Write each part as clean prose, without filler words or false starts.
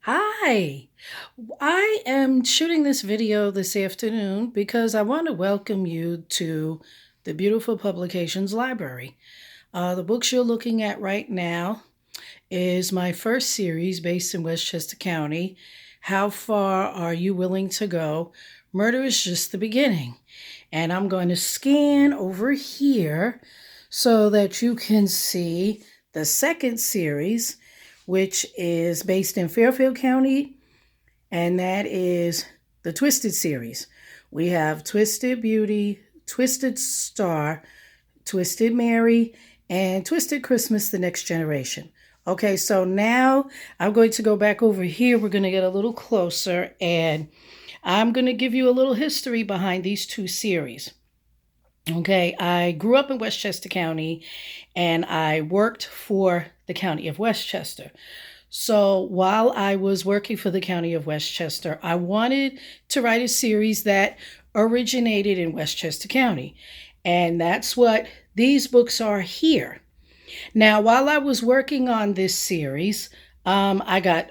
Hi, I am shooting this video this afternoon because I want to welcome you to the Beautiful Publications Library. The books you're looking at right now is my first series based in Westchester County. How far are you willing to go? Murder is just the beginning. And I'm going to scan over here so that you can see the second series, which is based in Fairfield County, and that is the Twisted series. We have Twisted Beauty, Twisted Star, Twisted Mary, and Twisted Christmas, The Next Generation. Okay, so now I'm going to go back over here. We're going to get a little closer, and I'm going to give you a little history behind these two series. Okay, I grew up in Westchester County, and I worked for the County of Westchester. So while I was working for the County of Westchester, I wanted to write a series that originated in Westchester County. And that's what these books are here. Now, while I was working on this series, I got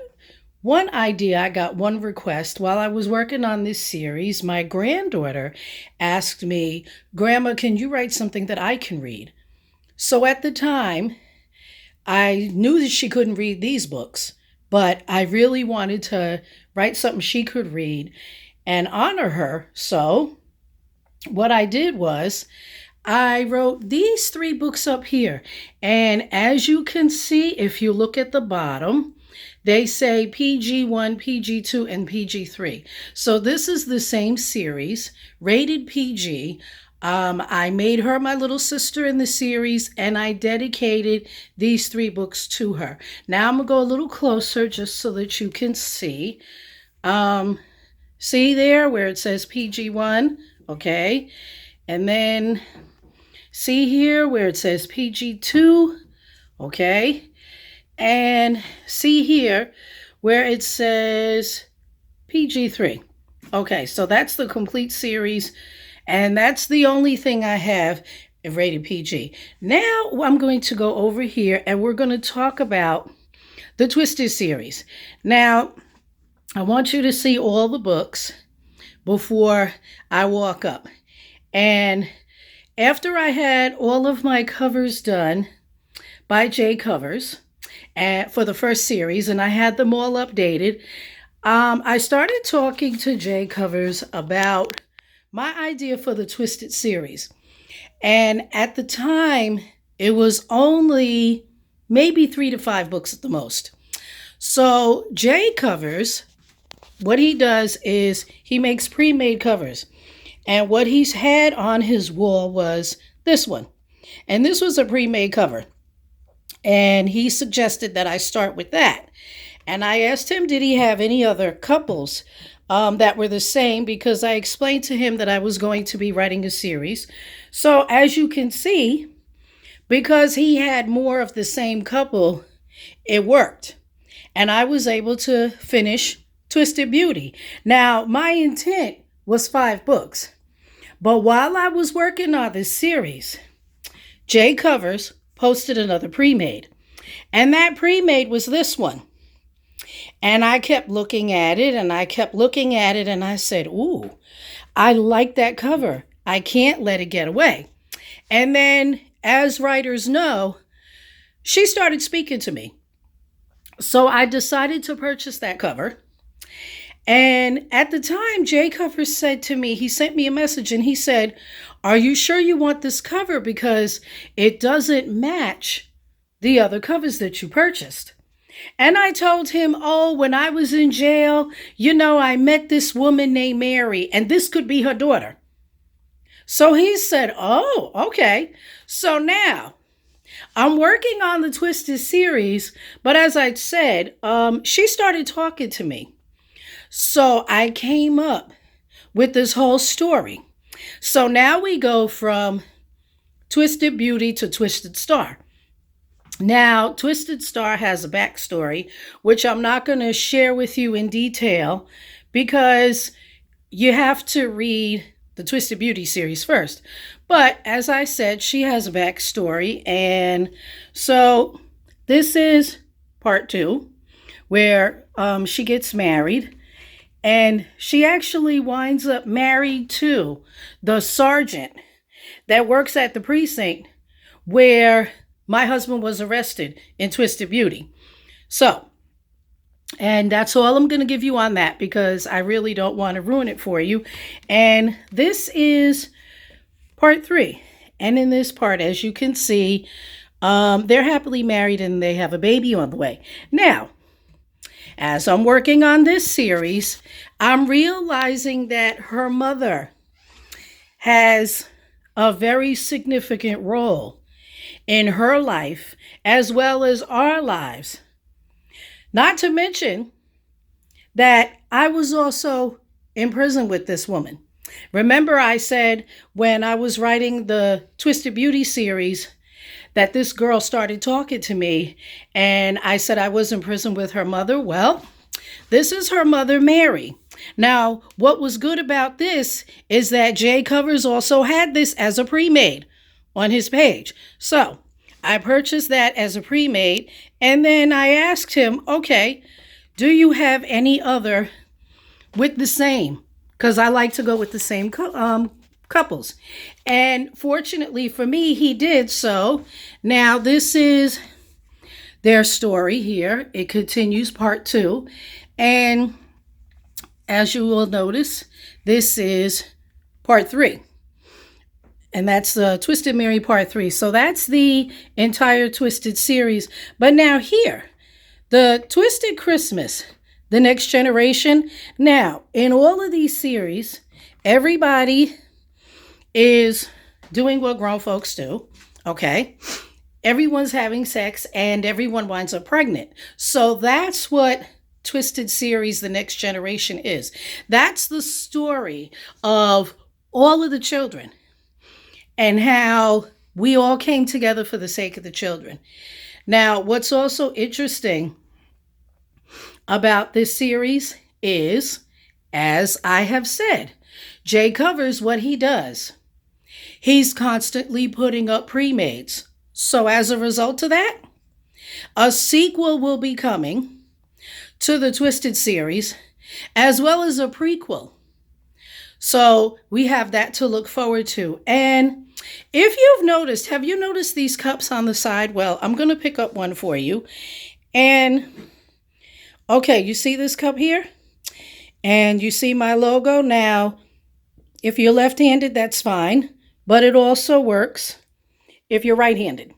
one request. While I was working on this series, my granddaughter asked me, "Grandma, can you write something that I can read?" So at the time, I knew that she couldn't read these books, but I really wanted to write something she could read and honor her. So what I did was I wrote these three books up here. And as you can see, if you look at the bottom, they say PG-1, PG-2, and PG-3. So this is the same series, rated PG. I made her my little sister in the series, and I dedicated these three books to her. Now I'm going to go a little closer just so that you can see. See there where it says PG-1, okay? And then see here where it says PG-2, okay? And see here where it says PG-3. Okay, so that's the complete series, and that's the only thing I have rated PG. Now I'm going to go over here, and we're going to talk about the Twisted series. Now, I want you to see all the books before I walk up. And after I had all of my covers done by J Covers for the first series, and I had them all updated, I started talking to J Covers about my idea for the Twisted series. And at the time, it was only maybe 3 to 5 books at the most. So J Covers, what he does is he makes pre-made covers. And what he's had on his wall was this one. And this was a pre-made cover. And he suggested that I start with that. And I asked him, did he have any other couples that were the same? Because I explained to him that I was going to be writing a series. So as you can see, because he had more of the same couple, it worked. And I was able to finish Twisted Beauty. Now, my intent was 5 books. But while I was working on this series, J Covers posted another pre-made. And that pre-made was this one. And I kept looking at it, and I kept looking at it, and I said, ooh, I like that cover. I can't let it get away. And then, as writers know, she started speaking to me. So I decided to purchase that cover. And at the time, J Covers said to me, he sent me a message, and he said, "Are you sure you want this cover? Because it doesn't match the other covers that you purchased." And I told him, "Oh, when I was in jail, I met this woman named Mary, and this could be her daughter." So he said, "Oh, okay." So now I'm working on the Twisted series, but as I said, she started talking to me. So I came up with this whole story. So now we go from Twisted Beauty to Twisted Star. Now, Twisted Star has a backstory, which I'm not going to share with you in detail because you have to read the Twisted Beauty series first. But as I said, she has a backstory. And so this is part 2. where she gets married, and she actually winds up married to the sergeant that works at the precinct where my husband was arrested in Twisted Beauty. So, and that's all I'm going to give you on that, because I really don't want to ruin it for you. And this is part 3. And in this part, as you can see, they're happily married and they have a baby on the way. Now, as I'm working on this series, I'm realizing that her mother has a very significant role in her life as well as our lives. Not to mention that I was also in prison with this woman. Remember, I said when I was writing the Twisted Beauty series that this girl started talking to me, and I said I was in prison with her mother. Well, this is her mother, Mary. Now, what was good about this is that Jay Covers also had this as a pre-made on his page. So I purchased that as a pre-made, and then I asked him, okay, do you have any other with the same? Because I like to go with the same couples. And fortunately for me, he did so. Now, this is their story here. It continues part 2. And as you will notice, this is part 3. And that's the Twisted Mary part 3. So that's the entire Twisted series. But now here, the Twisted Christmas, The Next Generation. Now, in all of these series, everybody is doing what grown folks do, okay? Everyone's having sex and everyone winds up pregnant. So that's what Twisted series, The Next Generation is. That's the story of all of the children and how we all came together for the sake of the children. Now, what's also interesting about this series is, as I have said, Jay Covers what he does. He's constantly putting up pre-mades. So as a result of that, a sequel will be coming to the Twisted series, as well as a prequel. So we have that to look forward to. And if you've noticed, have you noticed these cups on the side? Well, I'm going to pick up one for you. And okay, you see this cup here? And you see my logo? Now, if you're left-handed, that's fine. But it also works if you're right-handed.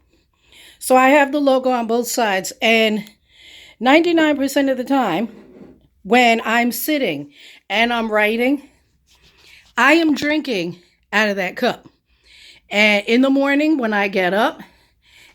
So I have the logo on both sides. And 99% of the time, when I'm sitting and I'm writing, I am drinking out of that cup. And in the morning when I get up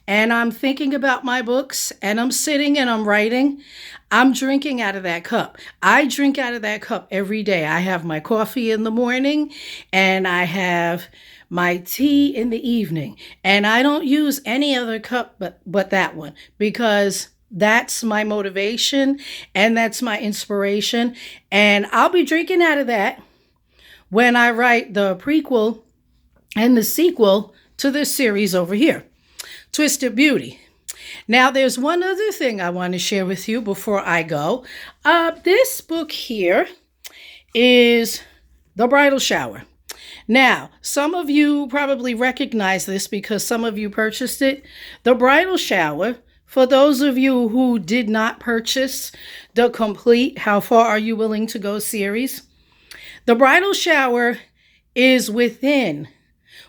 and I'm thinking about my books and I'm sitting and I'm writing, I'm drinking out of that cup. I drink out of that cup every day. I have my coffee in the morning and I have my tea in the evening. And I don't use any other cup but that one, because that's my motivation and that's my inspiration. And I'll be drinking out of that when I write the prequel and the sequel to this series over here, Twisted Beauty. Now, there's one other thing I want to share with you before I go. This book here is The Bridal Shower. Now, some of you probably recognize this because some of you purchased it. The Bridal Shower, for those of you who did not purchase the complete How Far Are You Willing to Go series, The Bridal Shower is within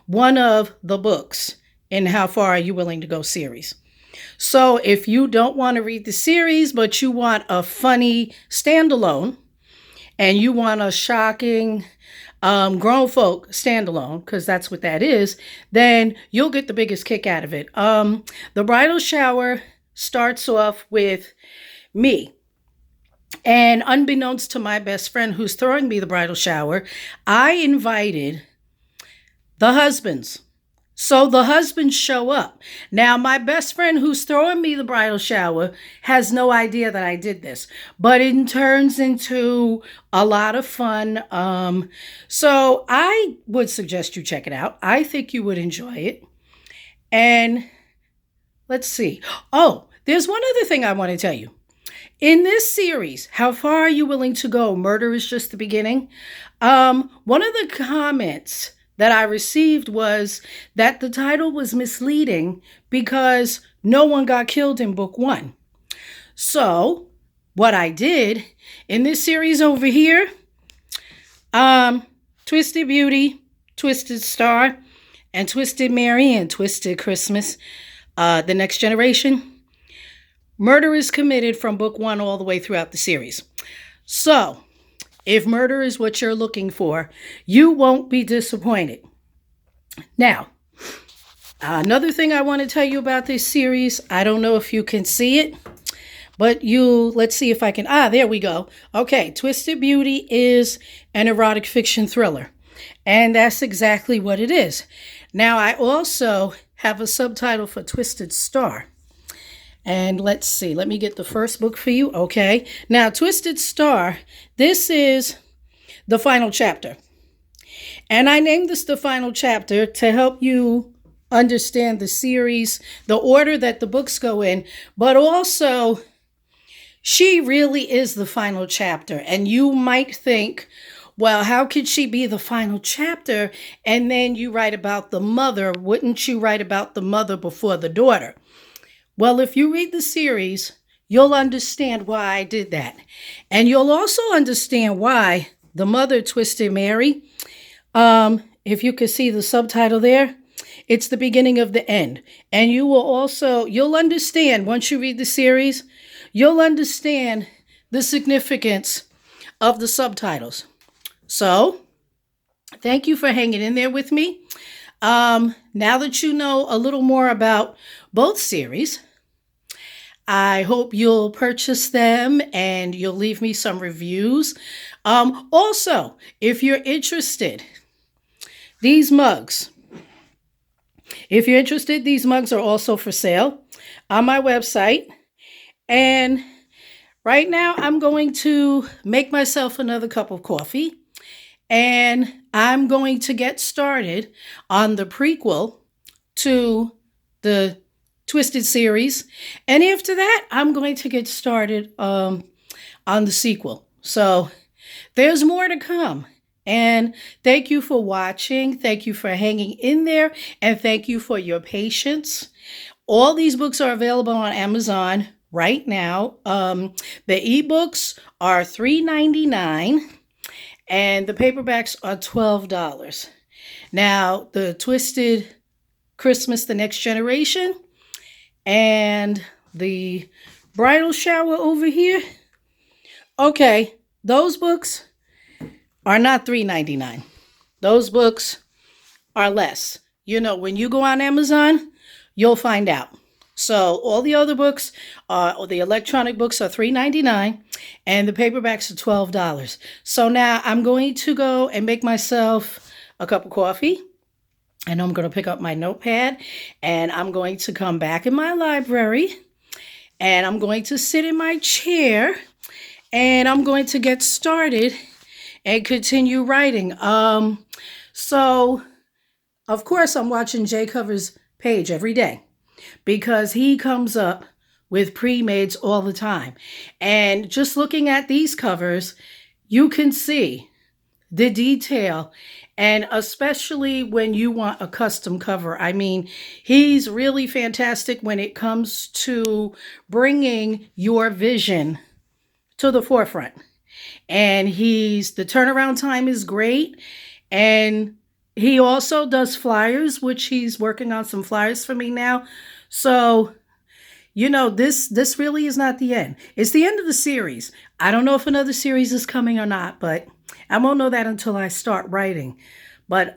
one of the books in How Far Are You Willing to Go series. So if you don't want to read the series, but you want a funny standalone, and you want a shocking grown folk standalone, because that's what that is, then you'll get the biggest kick out of it. The Bridal Shower starts off with me. And unbeknownst to my best friend who's throwing me the bridal shower, I invited the husbands. So the husbands show up. Now, my best friend who's throwing me the bridal shower has no idea that I did this, but it turns into a lot of fun. So I would suggest you check it out. I think you would enjoy it. And let's see. Oh, there's one other thing I want to tell you. In this series, how far are you willing to go? Murder is just the beginning. One of the comments that I received was that the title was misleading because no one got killed in book 1. So, what I did in this series over here, Twisted Beauty, Twisted Star, and Twisted Mary and Twisted Christmas, The Next Generation, murder is committed from book 1 all the way throughout the series. So, if murder is what you're looking for, you won't be disappointed. Now, another thing I want to tell you about this series, I don't know if you can see it, but let's see if I can, there we go. Okay, Twisted Beauty is an erotic fiction thriller, and that's exactly what it is. Now, I also have a subtitle for Twisted Star. And let's see, let me get the first book for you. Okay. Now, Twisted Star, this is the final chapter. And I named this the final chapter to help you understand the series, the order that the books go in, but also she really is the final chapter. And you might think, well, how could she be the final chapter? And then you write about the mother. Wouldn't you write about the mother before the daughter? Well, if you read the series, you'll understand why I did that. And you'll also understand why the mother, Twisted Mary, if you could see the subtitle there, it's the beginning of the end. And you'll understand, once you read the series, you'll understand the significance of the subtitles. So, thank you for hanging in there with me. Now that you know a little more about both series, I hope you'll purchase them and you'll leave me some reviews. Also, if you're interested, these mugs are also for sale on my website. And right now I'm going to make myself another cup of coffee. And I'm going to get started on the prequel to the Twisted series. And after that, I'm going to get started on the sequel. So there's more to come. And thank you for watching. Thank you for hanging in there. And thank you for your patience. All these books are available on Amazon right now. The ebooks are $3.99. And the paperbacks are $12. Now, the Twisted Christmas, The Next Generation, and the Bridal Shower over here. Okay, those books are not $3.99. Those books are less. You know, when you go on Amazon, you'll find out. So all the other books, the electronic books are $3.99 and the paperbacks are $12. So now I'm going to go and make myself a cup of coffee, and I'm going to pick up my notepad, and I'm going to come back in my library, and I'm going to sit in my chair, and I'm going to get started and continue writing. So of course I'm watching Jay Cover's page every day, because he comes up with pre-mades all the time. And just looking at these covers, you can see the detail, and especially when you want a custom cover. I mean, he's really fantastic when it comes to bringing your vision to the forefront. And the turnaround time is great. And he also does flyers, which he's working on some flyers for me now. So, you know, this really is not the end. It's the end of the series. I don't know if another series is coming or not, but I won't know that until I start writing. But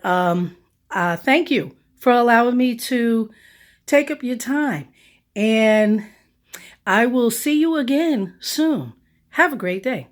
thank you for allowing me to take up your time. And I will see you again soon. Have a great day.